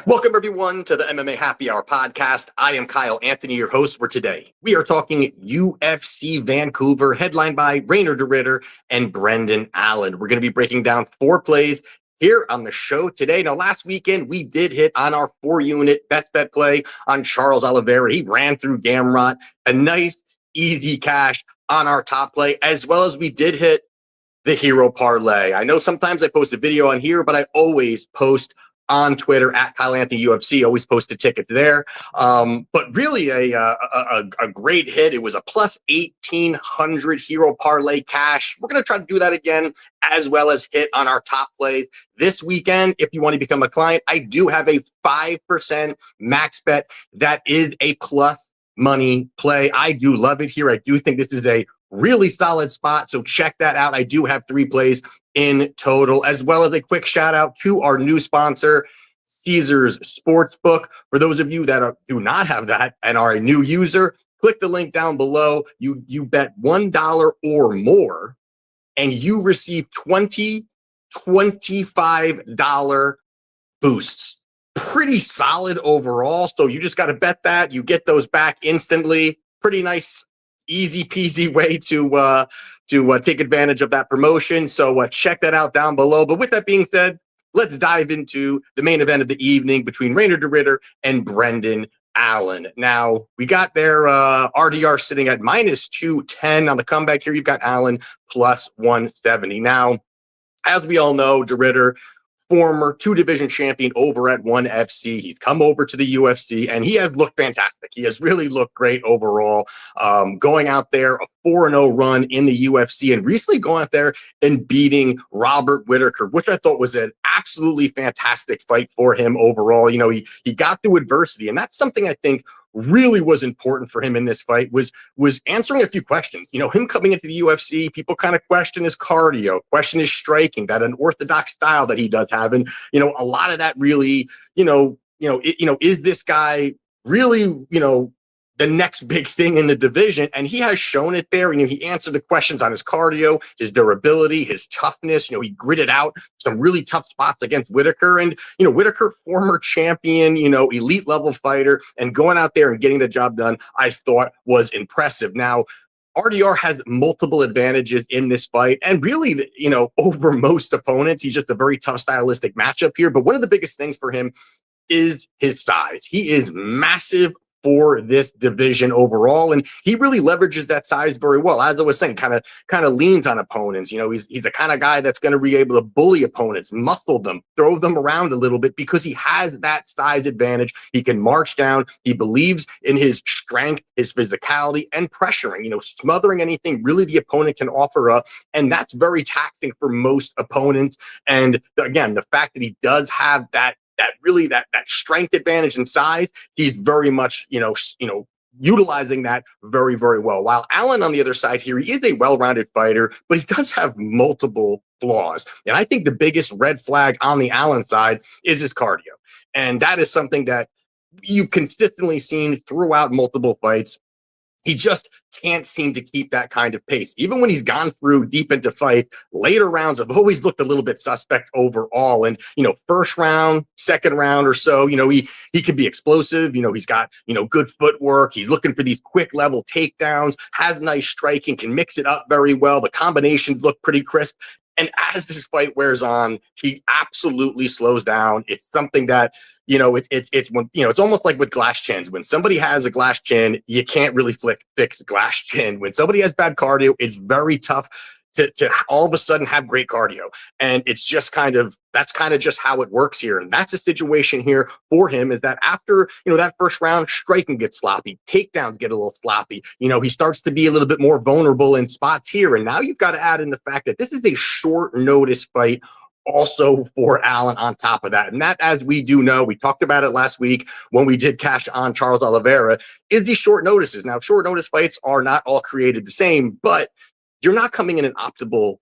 Welcome, everyone, to the MMA Happy Hour podcast. I am Kyle Anthony, your host for today. We are talking UFC Vancouver, headlined by Rainer de Ridder and Brendan Allen. We're going to be breaking down 4 plays here on the show today. Now, last weekend, we did hit on our 4-unit best bet play on Charles Oliveira. He ran through Gamrot, a nice, easy cash on our top play, as well as we did hit the hero parlay. I know sometimes I post a video on here, but I always post on Twitter at Kyle Anthony UFC. Always post a ticket there. But really a great hit. It was a plus 1,800 hero parlay cash. We're going to try to do that again, as well as hit on our top plays this weekend. If you want to become a client, I do have a 5% max bet that is a plus money play. I do love it here. I do think this is a really solid spot. So check that out. I do have 3 plays in total, as well as a quick shout out to our new sponsor, Caesars Sportsbook. For those of you that do not have that and are a new user, click the link down below. You bet $1 or more and you receive $25 boosts. Pretty solid overall. So you just got to bet that. You get those back instantly. Pretty nice, easy peasy way to take advantage of that promotion. So check that out down below. But with that being said, let's dive into the main event of the evening between Rainer de Ridder and Brendan Allen. Now, we got their RDR sitting at minus 210 on the comeback here. You've got Allen plus 170. Now, as we all know, de Ridder, former 2-division champion over at ONE FC. He's come over to the UFC, and he has looked fantastic. He has really looked great overall. Going out there, a 4-0 run in the UFC, and recently going out there and beating Robert Whittaker, which I thought was an absolutely fantastic fight for him overall. You know, he got through adversity, and that's something I think really was important for him in this fight, was answering a few questions. You know, him coming into the UFC, people kind of question his cardio, question his striking, that unorthodox style that he does have. And, you know, a lot of that really, is this guy really, the next big thing in the division? And he has shown it there. You know, he answered the questions on his cardio, his durability, his toughness. You know, he gritted out some really tough spots against Whittaker. And, Whittaker, former champion, elite level fighter, and going out there and getting the job done, I thought was impressive. Now, RDR has multiple advantages in this fight, and really, over most opponents. He's just a very tough stylistic matchup here. But one of the biggest things for him is his size. He is massive for this division overall, and he really leverages that size very well. As I was saying, kind of leans on opponents. He's the kind of guy that's going to be able to bully opponents, muscle them, throw them around a little bit, because he has that size advantage. He can march down. He believes in his strength, his physicality, and pressuring, smothering anything really the opponent can offer up, and that's very taxing for most opponents. And again, the fact that he does have that strength advantage and size, he's very much, utilizing that very, very well. While Allen on the other side here, he is a well-rounded fighter, but he does have multiple flaws. And I think the biggest red flag on the Allen side is his cardio. And that is something that you've consistently seen throughout multiple fights. He just can't seem to keep that kind of pace. Even when he's gone through deep into fights, later rounds have always looked a little bit suspect overall. And, first round, second round or so, he can be explosive. He's got, good footwork. He's looking for these quick level takedowns, has nice striking, can mix it up very well. The combinations look pretty crisp. And as this fight wears on, he absolutely slows down. It's something that, it's when, it's almost like with glass chins. When somebody has a glass chin, you can't really fix glass chin. When somebody has bad cardio, it's very tough to all of a sudden have great cardio. And it's just that's kind of just how it works here. And that's a situation here for him, is that after, that first round, striking gets sloppy, takedowns get a little sloppy. He starts to be a little bit more vulnerable in spots here. And now you've got to add in the fact that this is a short notice fight also for Allen on top of that. And that, as we do know, we talked about it last week when we did cash on Charles Oliveira, is these short notices. Now, short notice fights are not all created the same, but you're not coming in an optimal,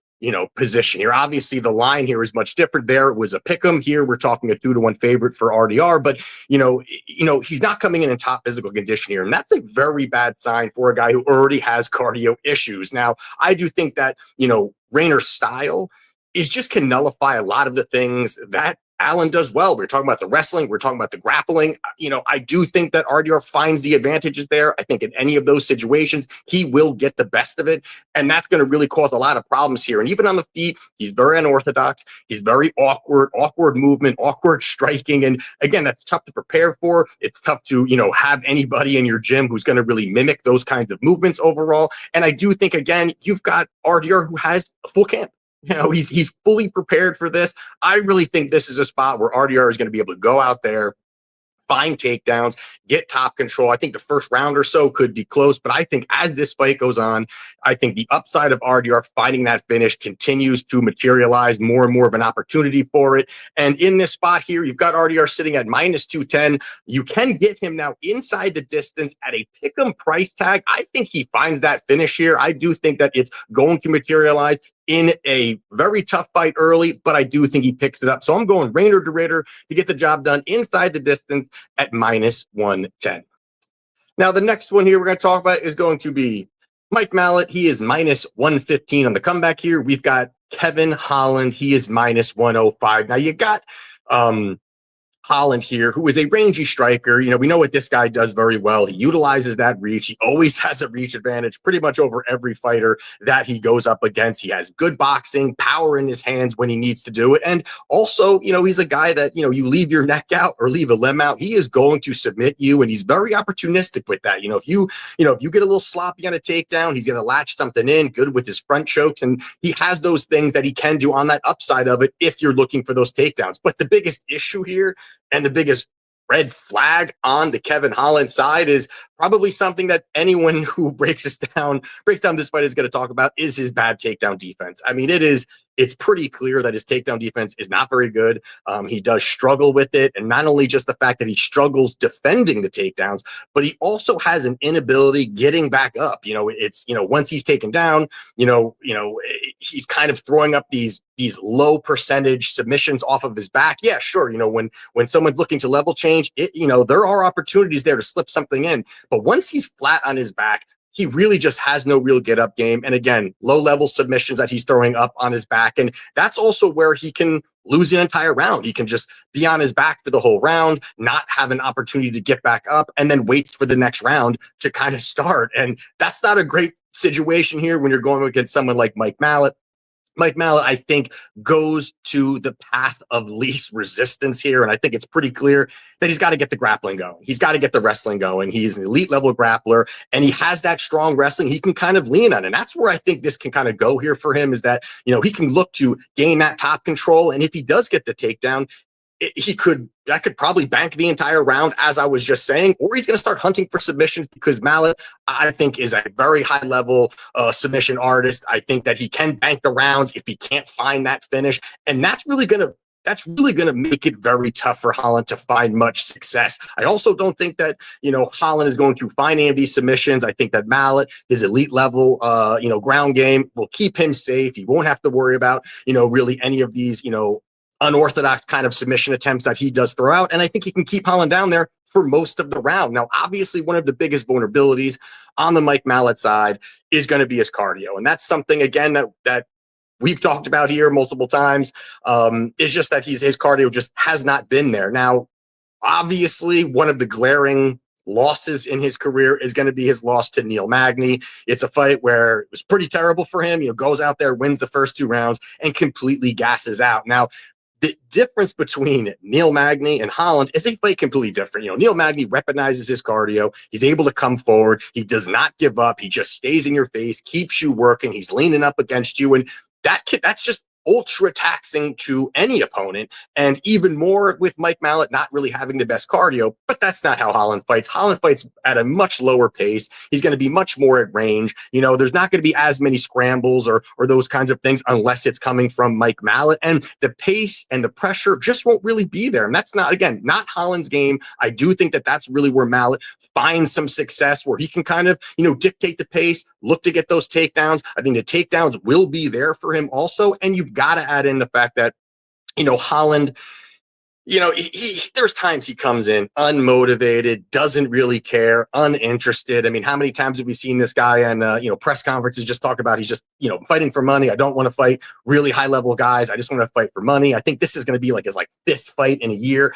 position here. Obviously, the line here is much different. There it was a pick 'em. Here we're talking a 2-1 favorite for RDR, but he's not coming in top physical condition here, and that's a very bad sign for a guy who already has cardio issues. Now, I do think that Rainer's style is just can nullify a lot of the things that Allen does well. We're talking about the wrestling. We're talking about the grappling. I do think that RDR finds the advantages there. I think in any of those situations, he will get the best of it. And that's going to really cause a lot of problems here. And even on the feet, he's very unorthodox. He's very awkward movement, awkward striking. And again, that's tough to prepare for. It's tough to, have anybody in your gym who's going to really mimic those kinds of movements overall. And I do think, again, you've got RDR who has a full camp. He's fully prepared for this. I really think this is a spot where RDR is going to be able to go out there, find takedowns, get top control. I think the first round or so could be close, but I think as this fight goes on, I think the upside of RDR finding that finish continues to materialize, more and more of an opportunity for it. And in this spot here, you've got RDR sitting at -210. You can get him now inside the distance at a pick'em price tag. I think he finds that finish here. I do think that it's going to materialize in a very tough fight early, but I do think he picks it up. So I'm going Rainer de Ridder to get the job done inside the distance at -110. Now, the next one here we're going to talk about is going to be Mike Malott. He is -115 on the comeback here. We've got Kevin Holland. He is -105. Now, you got Holland here, who is a rangy striker. We know what this guy does very well. He utilizes that reach. He always has a reach advantage pretty much over every fighter that he goes up against. He has good boxing, power in his hands when he needs to do it. And also, he's a guy that, you leave your neck out or leave a limb out, he is going to submit you. And he's very opportunistic with that. If you get a little sloppy on a takedown, he's going to latch something in good with his front chokes. And he has those things that he can do on that upside of it if you're looking for those takedowns. But the biggest issue here, and the biggest red flag on the Kevin Holland side, is probably something that anyone who breaks down this fight is going to talk about, is his bad takedown defense. I mean, it's pretty clear that his takedown defense is not very good. He does struggle with it. And not only just the fact that he struggles defending the takedowns, but he also has an inability getting back up. Once he's taken down, he's kind of throwing up these low percentage submissions off of his back. Yeah, sure. When someone's looking to level change, there are opportunities there to slip something in. But once he's flat on his back, he really just has no real get up game. And again, low level submissions that he's throwing up on his back. And that's also where he can lose an entire round. He can just be on his back for the whole round, not have an opportunity to get back up, and then waits for the next round to kind of start. And that's not a great situation here when you're going against someone like Mike Malott. Mike Malott, I think, goes to the path of least resistance here. And I think it's pretty clear that he's got to get the grappling going. He's got to get the wrestling going. He's an elite level grappler, and he has that strong wrestling he can kind of lean on. And that's where I think this can kind of go here for him, is that, he can look to gain that top control. And if he does get the takedown, that could probably bank the entire round, as I was just saying, or he's going to start hunting for submissions, because Malott, I think, is a very high level submission artist. I think that he can bank the rounds if he can't find that finish. And that's really going to make it very tough for Holland to find much success. I also don't think that, Holland is going to find any of these submissions. I think that Malott, his elite level, ground game will keep him safe. He won't have to worry about, really any of these, unorthodox kind of submission attempts that he does throw out. And I think he can keep Holland down there for most of the round. Now, obviously, one of the biggest vulnerabilities on the Mike Malott side is going to be his cardio. And that's something, again, that we've talked about here multiple times, is just that his cardio just has not been there. Now, obviously, one of the glaring losses in his career is going to be his loss to Neil Magny. It's a fight where it was pretty terrible for him. Goes out there, wins the first 2 rounds, and completely gasses out. Now, the difference between Neil Magny and Holland is they fight completely different. Neil Magny weaponizes his cardio. He's able to come forward. He does not give up. He just stays in your face, keeps you working. He's leaning up against you. And that's just ultra taxing to any opponent, and even more with Mike Malott not really having the best cardio. But that's not how Holland fights. Holland fights at a much lower pace. He's going to be much more at range. There's not going to be as many scrambles or those kinds of things unless it's coming from Mike Malott, and the pace and the pressure just won't really be there. And that's not Holland's game. I do think that that's really where Malott finds some success, where he can kind of, dictate the pace, look to get those takedowns. I think the takedowns will be there for him also. And you've got to add in the fact that, Holland, there's times he comes in unmotivated, doesn't really care, uninterested. I mean, how many times have we seen this guy on, press conferences just talk about he's just, fighting for money. I don't want to fight really high level guys. I just want to fight for money. I think this is going to be like his fifth fight in a year.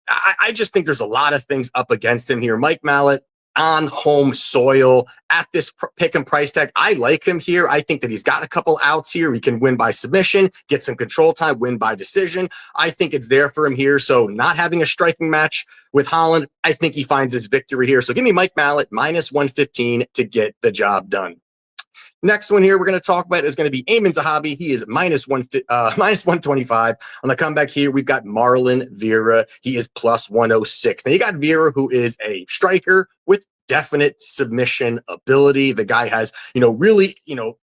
I just think there's a lot of things up against him here. Mike Malott on home soil at this pick and price tag. I like him here. I think that he's got a couple outs here. He can win by submission, get some control time, win by decision. I think it's there for him here. So not having a striking match with Holland, I think he finds his victory here. So give me Mike Malott minus 115 to get the job done. Next one here we're going to talk about is going to be Amin Zahabi. He is minus 125. On the comeback here, we've got Marlon Vera. He is plus 106. Now you got Vera, who is a striker with definite submission ability. The guy has, really,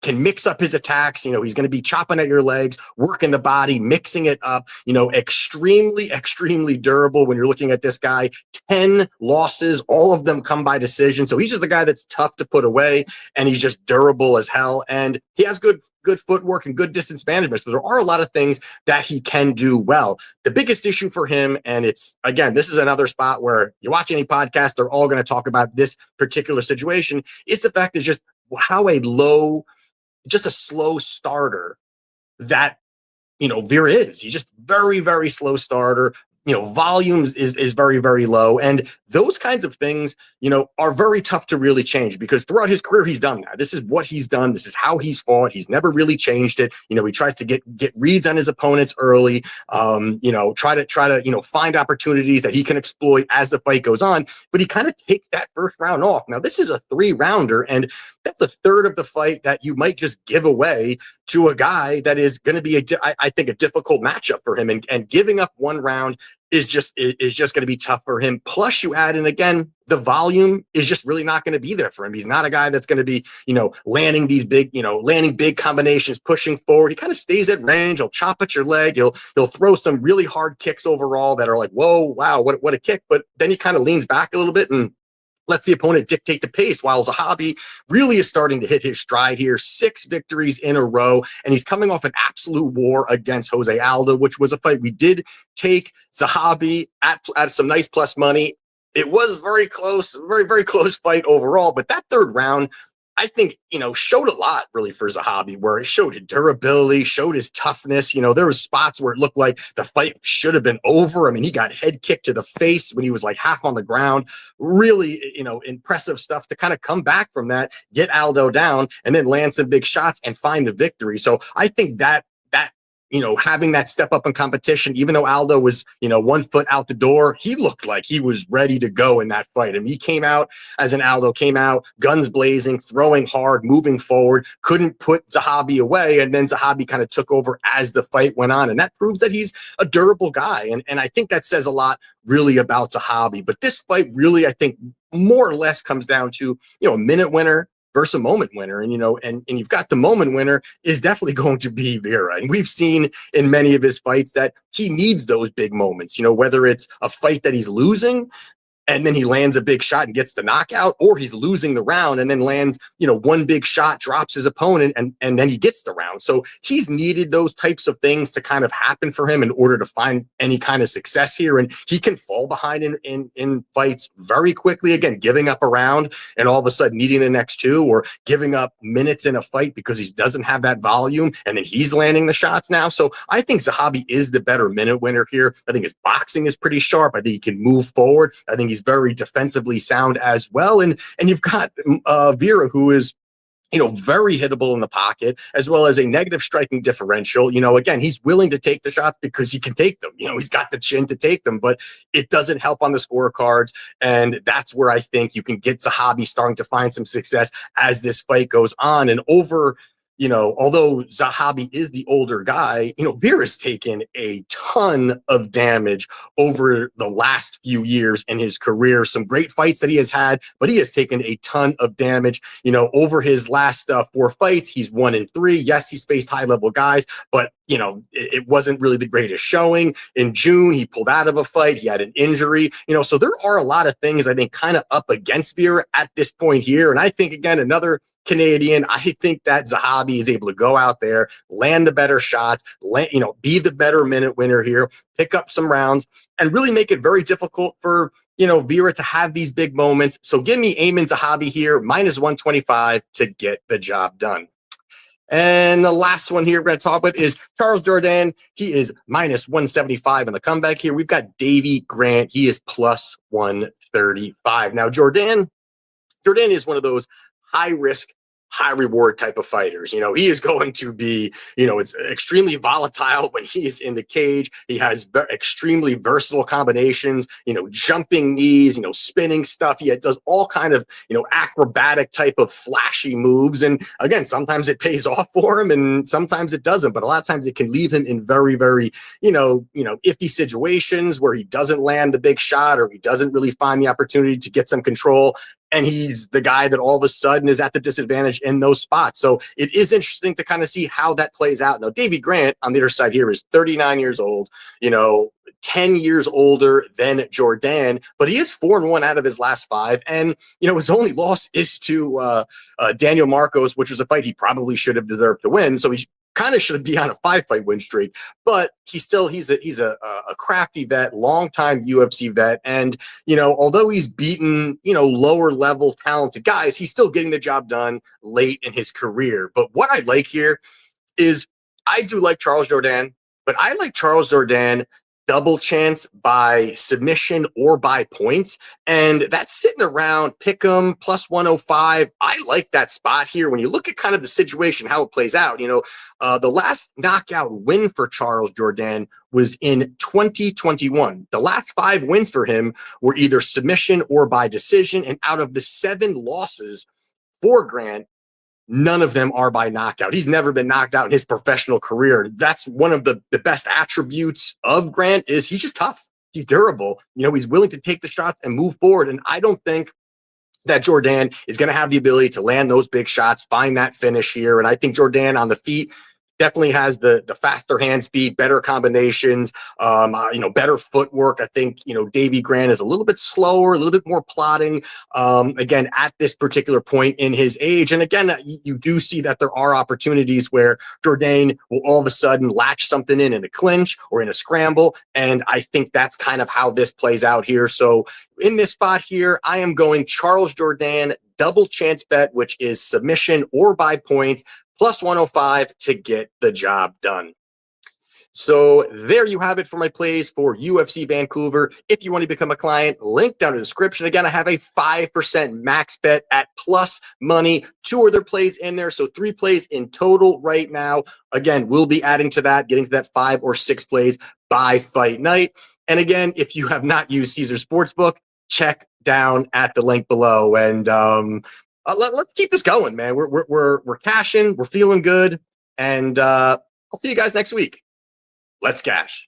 can mix up his attacks. He's going to be chopping at your legs, working the body, mixing it up, extremely, extremely durable when you're looking at this guy. 10 losses, all of them come by decision. So he's just a guy that's tough to put away, and he's just durable as hell. And he has good footwork and good distance management. So there are a lot of things that he can do well. The biggest issue for him, and it's, again, this is another spot where you watch any podcast, they're all going to talk about this particular situation, is the fact that just how just a slow starter that, Vera is. He's just very, very slow starter. Volumes is very, very low. And those kinds of things, are very tough to really change, because throughout his career, he's done that. This is what he's done. This is how he's fought. He's never really changed it. He tries to get reads on his opponents early, try to find opportunities that he can exploit as the fight goes on. But he kind of takes that first round off. Now, this is a 3-rounder, and that's a third of the fight that you might just give away to a guy that is going to be, I think, a difficult matchup for him. And giving up one round is just going to be tough for him. Plus, you add in, again, the volume is just really not going to be there for him. He's not a guy that's going to be, landing these big, landing big combinations, pushing forward. He kind of stays at range. He'll chop at your leg. He'll throw some really hard kicks overall that are like, whoa, wow, what a kick. But then he kind of leans back a little bit and lets the opponent dictate the pace, while Zahabi really is starting to hit his stride here. 6 victories in a row, and he's coming off an absolute war against Jose Aldo, which was a fight we did take Zahabi at some nice plus money. It was very close, very, very close fight overall, but that third round, I think, showed a lot really for Zahabi, where it showed his durability, showed his toughness. There was spots where it looked like the fight should have been over. I mean, he got head kicked to the face when he was half on the ground. Really, impressive stuff to kind of come back from that, get Aldo down, and then land some big shots and find the victory. So I think that having that step up in competition, even though Aldo was, 1 foot out the door, he looked like he was ready to go in that fight. I mean, he came out as an Aldo, guns blazing, throwing hard, moving forward, couldn't put Zahabi away. And then Zahabi kind of took over as the fight went on. And that proves that he's a durable guy. And I think that says a lot really about Zahabi. But this fight really, I think, more or less comes down to, a minute winner versus a moment winner. And, and you've got the moment winner is definitely going to be Vera. And we've seen in many of his fights that he needs those big moments, whether it's a fight that he's losing and then he lands a big shot and gets the knockout, or he's losing the round and then lands, one big shot, drops his opponent, and then he gets the round. So he's needed those types of things to kind of happen for him in order to find any kind of success here. And he can fall behind in fights very quickly, again, giving up a round and all of a sudden needing the next 2, or giving up minutes in a fight because he doesn't have that volume, and then he's landing the shots now. So I think Zahabi is the better minute winner here. I think his boxing is pretty sharp. I think he can move forward. I think he's very defensively sound as well. And you've got Vera, who is, very hittable in the pocket, as well as a negative striking differential. Again, he's willing to take the shots because he can take them. He's got the chin to take them, but it doesn't help on the scorecards. And that's where I think you can get Zahabi starting to find some success as this fight goes on. And over, although Zahabi is the older guy, Vera's taken a ton of damage over the last few years in his career. Some great fights that he has had, but he has taken a ton of damage. Over his last 4 fights, he's 1-3. Yes, he's faced high-level guys, but it wasn't really the greatest showing. In June, he pulled out of a fight. He had an injury, so there are a lot of things I think kind of up against Vera at this point here. And I think, again, another Canadian, I think that Zahabi is able to go out there, land the better shots, be the better minute winner here, pick up some rounds, and really make it very difficult for, Vera to have these big moments. So give me Amin Zahabi here, -125 to get the job done. And the last one here we're going to talk about is Charles Jourdain. He is -175 in the comeback here. We've got Davy Grant. He is +135. Now, Jourdain is one of those high risk, high reward type of fighters. He is going to be, it's extremely volatile when he is in the cage. He has extremely versatile combinations, jumping knees, spinning stuff. He does all kind of, acrobatic type of flashy moves. And again, sometimes it pays off for him and sometimes it doesn't, but a lot of times it can leave him in very, very, iffy situations where he doesn't land the big shot or he doesn't really find the opportunity to get some control. And he's the guy that all of a sudden is at the disadvantage in those spots. So it is interesting to kind of see how that plays out. Now, Davy Grant on the other side here is 39 years old, 10 years older than Jourdain, but he is 4-1 out of his last 5. And, his only loss is to Daniel Marcos, which was a fight he probably should have deserved to win. So he kind of should be on a 5-fight win streak, but he's a crafty vet, longtime UFC vet. And, although he's beaten, lower level talented guys, he's still getting the job done late in his career. But what I like here is I do like Charles Jourdain, but I like Charles Jourdain double chance by submission or by points. And that's sitting around pick'em +105. I like that spot here. When you look at kind of the situation, how it plays out, the last knockout win for Charles Jourdain was in 2021. The last 5 wins for him were either submission or by decision. And out of the 7 losses for Grant, none of them are by knockout. He's never been knocked out in his professional career. That's one of the best attributes of Grant is he's just tough. He's durable. He's willing to take the shots and move forward. And I don't think that Jourdain is going to have the ability to land those big shots, find that finish here. And I think Jourdain on the feet definitely has the faster hand speed, better combinations, better footwork. I think, Davy Grant is a little bit slower, a little bit more plodding, again, at this particular point in his age. And again, you do see that there are opportunities where Jourdain will all of a sudden latch something in a clinch or in a scramble. And I think that's kind of how this plays out here. So in this spot here, I am going Charles Jourdain double chance bet, which is submission or by points, +105 to get the job done. So there you have it for my plays for UFC Vancouver. If you want to become a client, link down in the description. Again, I have a 5% max bet at plus money. 2 other plays in there, so 3 plays in total right now. Again, we'll be adding to that, getting to that 5 or 6 plays by fight night. And again, if you have not used Caesar Sportsbook, check down at the link below. And let's keep this going, man. We're cashing, we're feeling good, and I'll see you guys next week. Let's cash.